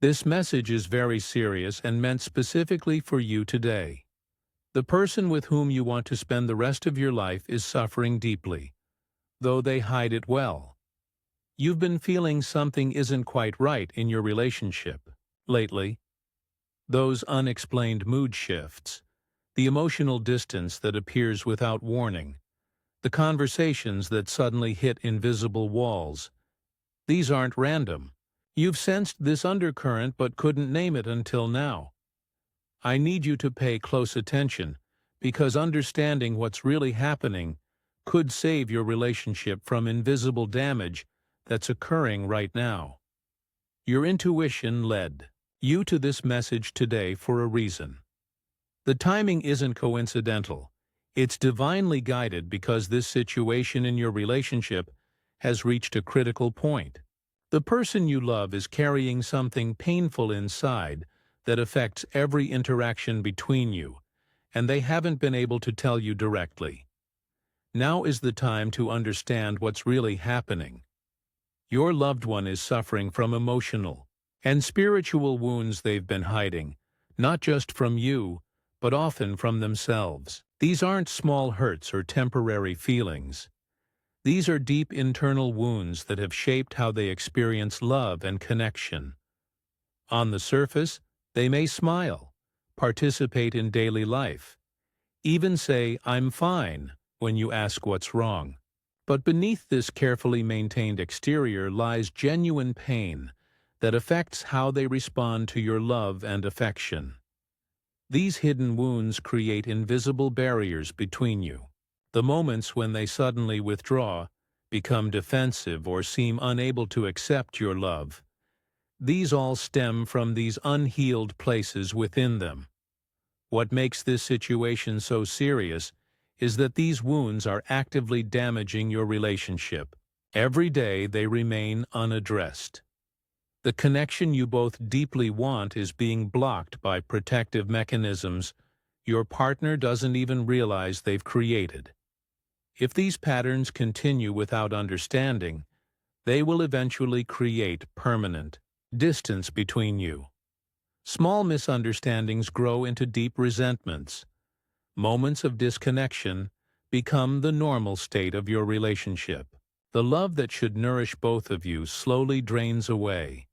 This message is very serious and meant specifically for you today. The person with whom you want to spend the rest of your life is suffering deeply, though they hide it well. You've been feeling something isn't quite right in your relationship lately. Those unexplained mood shifts, the emotional distance that appears without warning, the conversations that suddenly hit invisible walls. These aren't random. You've sensed this undercurrent but couldn't name it until now. I need you to pay close attention, because understanding what's really happening could save your relationship from invisible damage that's occurring right now. Your intuition led you to this message today for a reason. The timing isn't coincidental. It's divinely guided because this situation in your relationship has reached a critical point. The person you love is carrying something painful inside that affects every interaction between you, and they haven't been able to tell you directly. Now is the time to understand what's really happening. Your loved one is suffering from emotional and spiritual wounds they've been hiding, not just from you, but often from themselves. These aren't small hurts or temporary feelings. These are deep internal wounds that have shaped how they experience love and connection. On the surface, they may smile, participate in daily life, even say, "I'm fine," when you ask what's wrong. But beneath this carefully maintained exterior lies genuine pain that affects how they respond to your love and affection. These hidden wounds create invisible barriers between you. The moments when they suddenly withdraw, become defensive, or seem unable to accept your love, these all stem from these unhealed places within them. What makes this situation so serious is that these wounds are actively damaging your relationship. Every day they remain unaddressed. The connection you both deeply want is being blocked by protective mechanisms your partner doesn't even realize they've created. If these patterns continue without understanding, they will eventually create permanent distance between you. Small misunderstandings grow into deep resentments. Moments of disconnection become the normal state of your relationship. The love that should nourish both of you slowly drains away.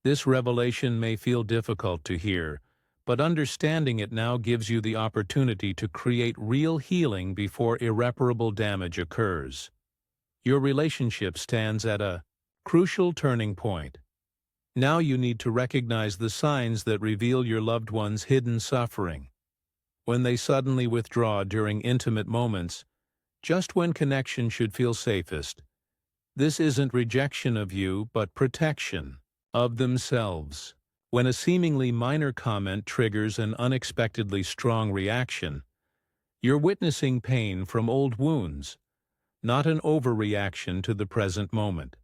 This revelation may feel difficult to hear, but understanding it now gives you the opportunity to create real healing before irreparable damage occurs. Your relationship stands at a crucial turning point. Now you need to recognize the signs that reveal your loved one's hidden suffering. When they suddenly withdraw during intimate moments, just when connection should feel safest, this isn't rejection of you, but protection of themselves. When a seemingly minor comment triggers an unexpectedly strong reaction, you're witnessing pain from old wounds, not an overreaction to the present moment.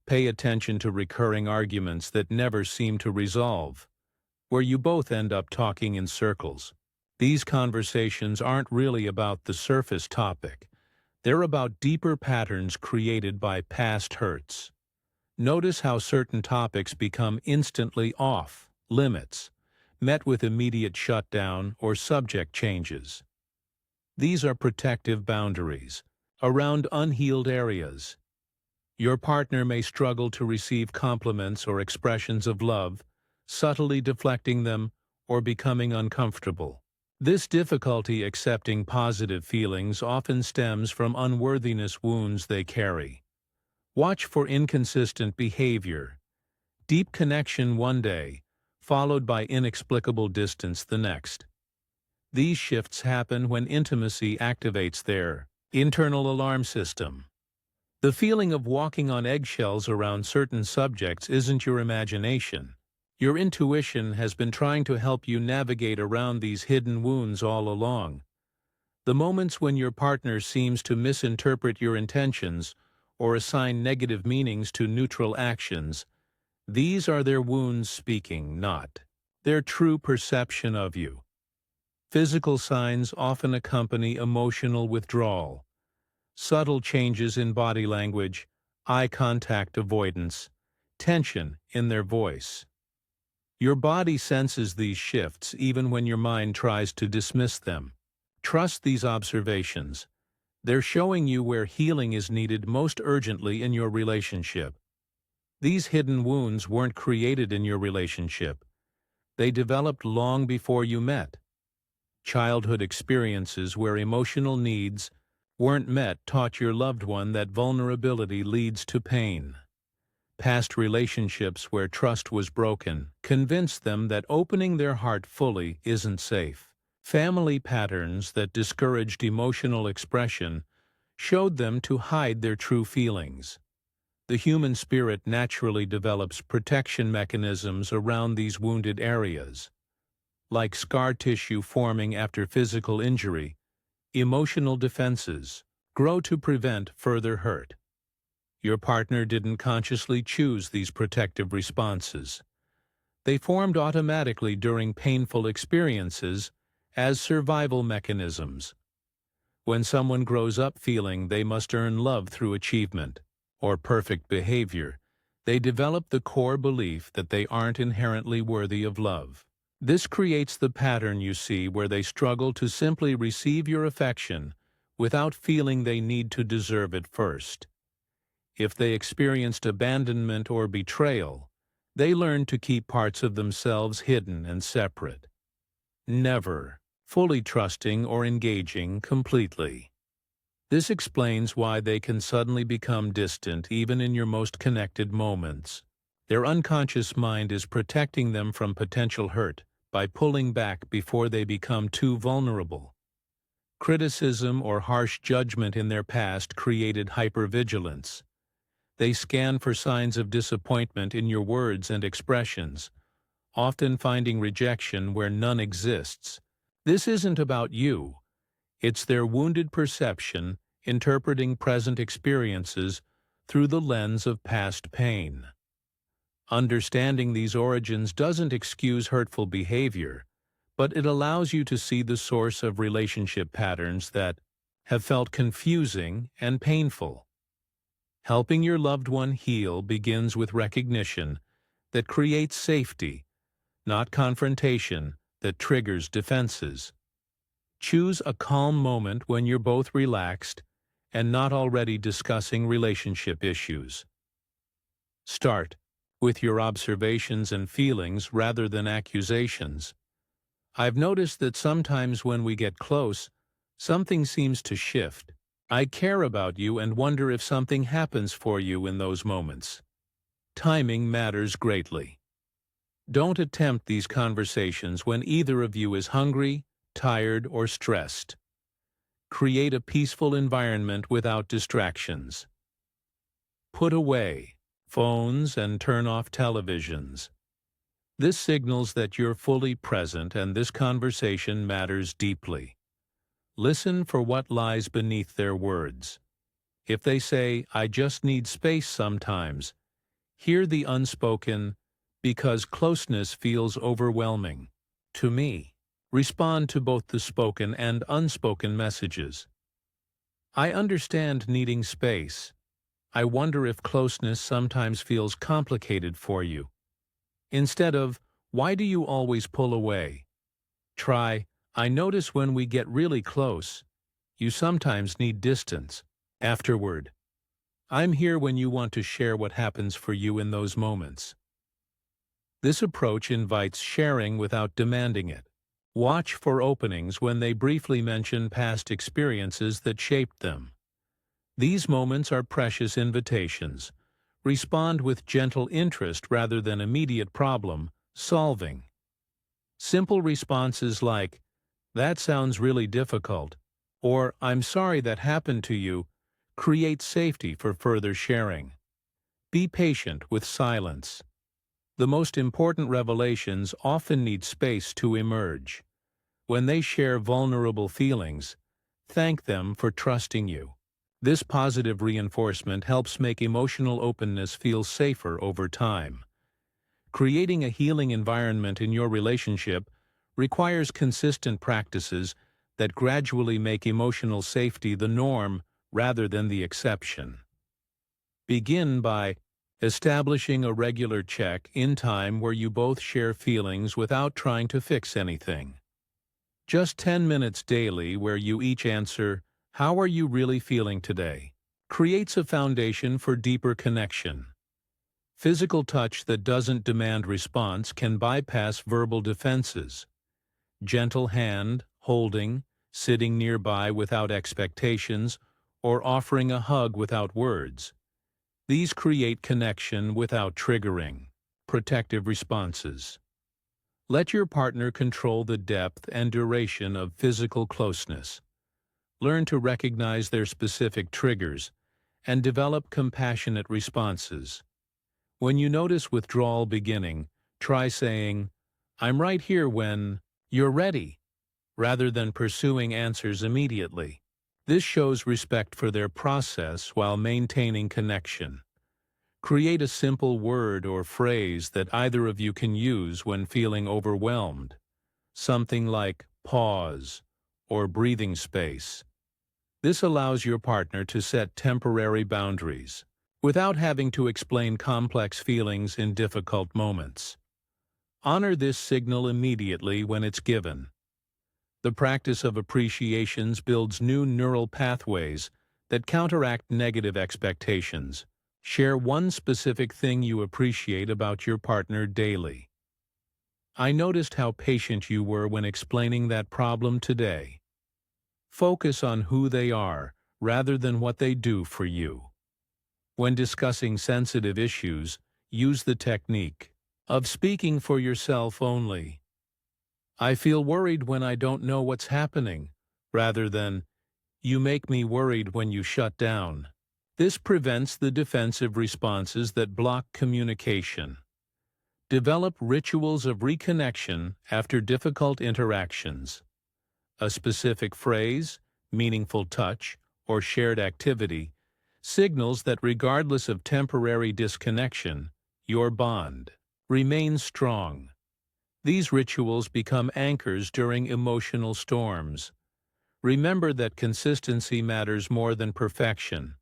Pay attention to recurring arguments that never seem to resolve, where you both end up talking in circles. These conversations aren't really about the surface topic. They're about deeper patterns created by past hurts. Notice how certain topics become instantly off limits, met with immediate shutdown or subject changes. These are protective boundaries around unhealed areas. Your partner may struggle to receive compliments or expressions of love, subtly deflecting them or becoming uncomfortable. This difficulty accepting positive feelings often stems from unworthiness wounds they carry. Watch for inconsistent behavior, deep connection one day, followed by inexplicable distance the next. These shifts happen when intimacy activates their internal alarm system. The feeling of walking on eggshells around certain subjects isn't your imagination. Your intuition has been trying to help you navigate around these hidden wounds all along. The moments when your partner seems to misinterpret your intentions or assign negative meanings to neutral actions, these are their wounds speaking, not their true perception of you. Physical signs often accompany emotional withdrawal. Subtle changes in body language, eye contact avoidance, tension in their voice. Your body senses these shifts even when your mind tries to dismiss them. Trust these observations. They're showing you where healing is needed most urgently in your relationship. These hidden wounds weren't created in your relationship. They developed long before you met. Childhood experiences where emotional needs weren't met taught your loved one that vulnerability leads to pain. Past relationships where trust was broken convinced them that opening their heart fully isn't safe. Family patterns that discouraged emotional expression showed them to hide their true feelings. The human spirit naturally develops protection mechanisms around these wounded areas. Like scar tissue forming after physical injury, emotional defenses grow to prevent further hurt. Your partner didn't consciously choose these protective responses. They formed automatically during painful experiences as survival mechanisms. When someone grows up feeling they must earn love through achievement or perfect behavior, they develop the core belief that they aren't inherently worthy of love. This creates the pattern you see where they struggle to simply receive your affection without feeling they need to deserve it first. If they experienced abandonment or betrayal, they learn to keep parts of themselves hidden and separate, never fully trusting or engaging completely. This explains why they can suddenly become distant even in your most connected moments. Their unconscious mind is protecting them from potential hurt by pulling back before they become too vulnerable. Criticism or harsh judgment in their past created hypervigilance. They scan for signs of disappointment in your words and expressions, often finding rejection where none exists. This isn't about you. It's their wounded perception interpreting present experiences through the lens of past pain. Understanding these origins doesn't excuse hurtful behavior, but it allows you to see the source of relationship patterns that have felt confusing and painful. Helping your loved one heal begins with recognition that creates safety, not confrontation that triggers defenses. Choose a calm moment when you're both relaxed and not already discussing relationship issues. Start with your observations and feelings rather than accusations. I've noticed that sometimes when we get close, something seems to shift. I care about you and wonder if something happens for you in those moments. Timing matters greatly. Don't attempt these conversations when either of you is hungry, tired, or stressed. Create a peaceful environment without distractions. Put away phones and turn off televisions. This signals that you're fully present and this conversation matters deeply. Listen for what lies beneath their words. If they say, "I just need space sometimes," hear the unspoken, "because closeness feels overwhelming to me." Respond to both the spoken and unspoken messages. "I understand needing space. I wonder if closeness sometimes feels complicated for you." Instead of, "Why do you always pull away?" try, "I notice when we get really close, you sometimes need distance." Afterward, "I'm here when you want to share what happens for you in those moments." This approach invites sharing without demanding it. Watch for openings when they briefly mention past experiences that shaped them. These moments are precious invitations. Respond with gentle interest rather than immediate problem solving. Simple responses like, "That sounds really difficult," or "I'm sorry that happened to you," create safety for further sharing. Be patient with silence. The most important revelations often need space to emerge. When they share vulnerable feelings, thank them for trusting you. This positive reinforcement helps make emotional openness feel safer over time. Creating a healing environment in your relationship requires consistent practices that gradually make emotional safety the norm rather than the exception. Begin by Establishing a regular check-in time where you both share feelings without trying to fix anything. Just 10 minutes daily where you each answer, "How are you really feeling today?" creates a foundation for deeper connection. Physical touch that doesn't demand response can bypass verbal defenses. Gentle hand, holding, sitting nearby without expectations, or offering a hug without words. These create connection without triggering. Protective responses. Let your partner control the depth and duration of physical closeness. Learn to recognize their specific triggers and develop compassionate responses. When you notice withdrawal beginning, try saying, "I'm right here when you're ready," rather than pursuing answers immediately. This shows respect for their process while maintaining connection. Create a simple word or phrase that either of you can use when feeling overwhelmed. Something like pause or breathing space. This allows your partner to set temporary boundaries without having to explain complex feelings in difficult moments. Honor this signal immediately when it's given. The practice of appreciations builds new neural pathways that counteract negative expectations. Share one specific thing you appreciate about your partner daily. "I noticed how patient you were when explaining that problem today." Focus on who they are rather than what they do for you. When discussing sensitive issues, use the technique of speaking for yourself only. "I feel worried when I don't know what's happening," rather than, "You make me worried when you shut down." This prevents the defensive responses that block communication. Develop rituals of reconnection after difficult interactions. A specific phrase, meaningful touch, or shared activity signals that regardless of temporary disconnection, your bond remains strong. These rituals become anchors during emotional storms. Remember that consistency matters more than perfection.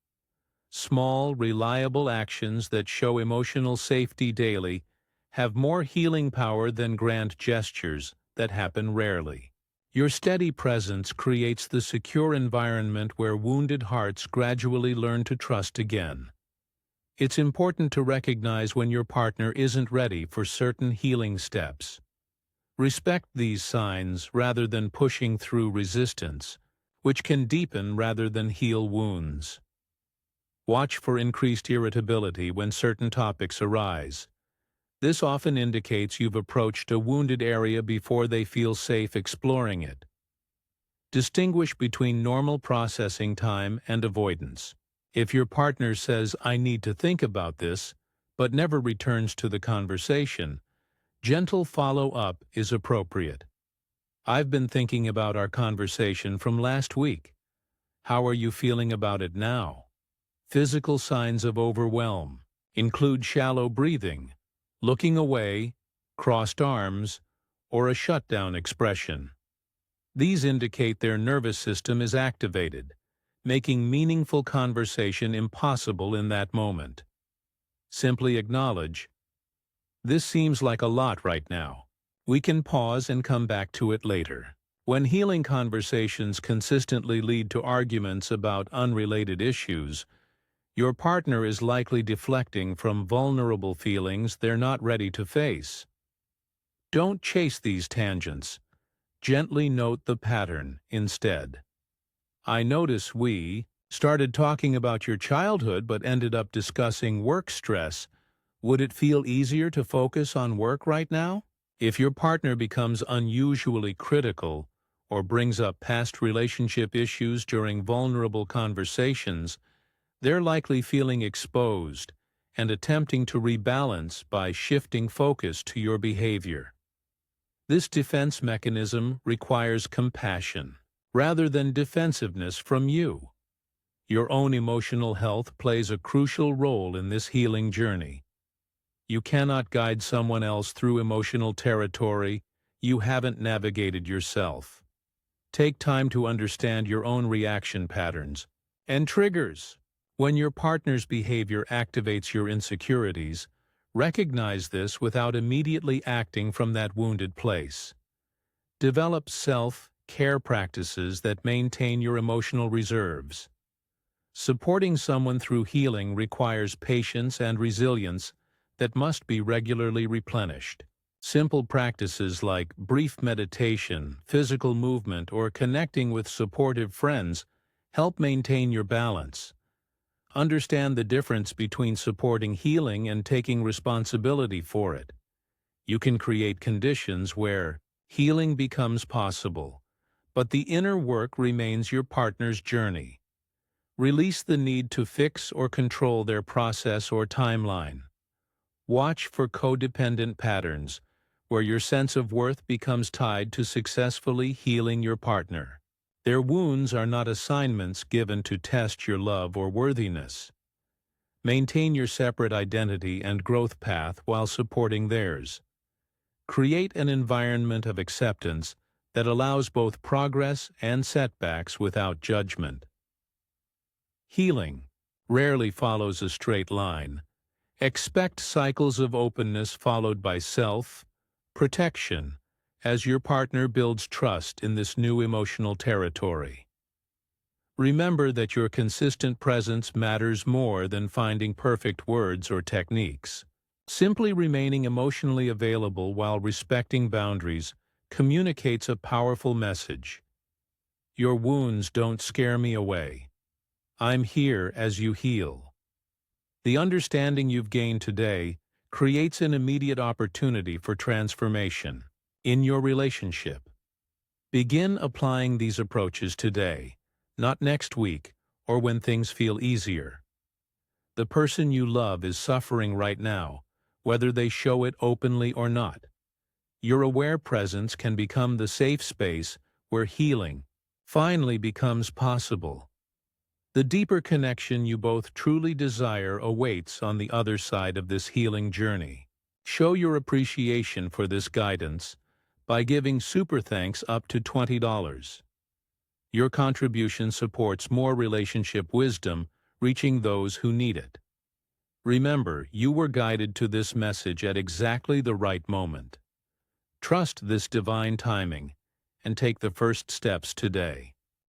Small, reliable actions that show emotional safety daily have more healing power than grand gestures that happen rarely. Your steady presence creates the secure environment where wounded hearts gradually learn to trust again. It's important to recognize when your partner isn't ready for certain healing steps. Respect these signs rather than pushing through resistance, which can deepen rather than heal wounds. Watch for increased irritability when certain topics arise. This often indicates you've approached a wounded area before they feel safe exploring it. Distinguish between normal processing time and avoidance. If your partner says, "I need to think about this," but never returns to the conversation, gentle follow-up is appropriate. "I've been thinking about our conversation from last week. How are you feeling about it now?" Physical signs of overwhelm include shallow breathing, looking away, crossed arms, or a shutdown expression. These indicate their nervous system is activated, making meaningful conversation impossible in that moment. Simply acknowledge, "This seems like a lot right now. We can pause and come back to it later." When healing conversations consistently lead to arguments about unrelated issues, your partner is likely deflecting from vulnerable feelings they're not ready to face. Don't chase these tangents. Gently note the pattern instead. "I notice we started talking about your childhood but ended up discussing work stress. Would it feel easier to focus on work right now?" If your partner becomes unusually critical or brings up past relationship issues during vulnerable conversations, they're likely feeling exposed and attempting to rebalance by shifting focus to your behavior. This defense mechanism requires compassion rather than defensiveness from you. Your own emotional health plays a crucial role in this healing journey. You cannot guide someone else through emotional territory you haven't navigated yourself. Take time to understand your own reaction patterns and triggers. When your partner's behavior activates your insecurities, recognize this without immediately acting from that wounded place. Develop self-care practices that maintain your emotional reserves. Supporting someone through healing requires patience and resilience that must be regularly replenished. Simple practices like brief meditation, physical movement, or connecting with supportive friends help maintain your balance. Understand the difference between supporting healing and taking responsibility for it. You can create conditions where healing becomes possible, but the inner work remains your partner's journey. Release the need to fix or control their process or timeline. Watch for codependent patterns, where your sense of worth becomes tied to successfully healing your partner. Their wounds are not assignments given to test your love or worthiness. Maintain your separate identity and growth path while supporting theirs. Create an environment of acceptance that allows both progress and setbacks without judgment. Healing rarely follows a straight line. Expect cycles of openness followed by self-protection as your partner builds trust in this new emotional territory. Remember that your consistent presence matters more than finding perfect words or techniques. Simply remaining emotionally available while respecting boundaries communicates a powerful message. Your wounds don't scare me away. I'm here as you heal. The understanding you've gained today creates an immediate opportunity for transformation in your relationship. Begin applying these approaches today, not next week or when things feel easier. The person you love is suffering right now, whether they show it openly or not. Your aware presence can become the safe space where healing finally becomes possible. The deeper connection you both truly desire awaits on the other side of this healing journey. Show your appreciation for this guidance by giving super thanks up to $20. Your contribution supports more relationship wisdom reaching those who need it. Remember, you were guided to this message at exactly the right moment. Trust this divine timing and take the first steps today.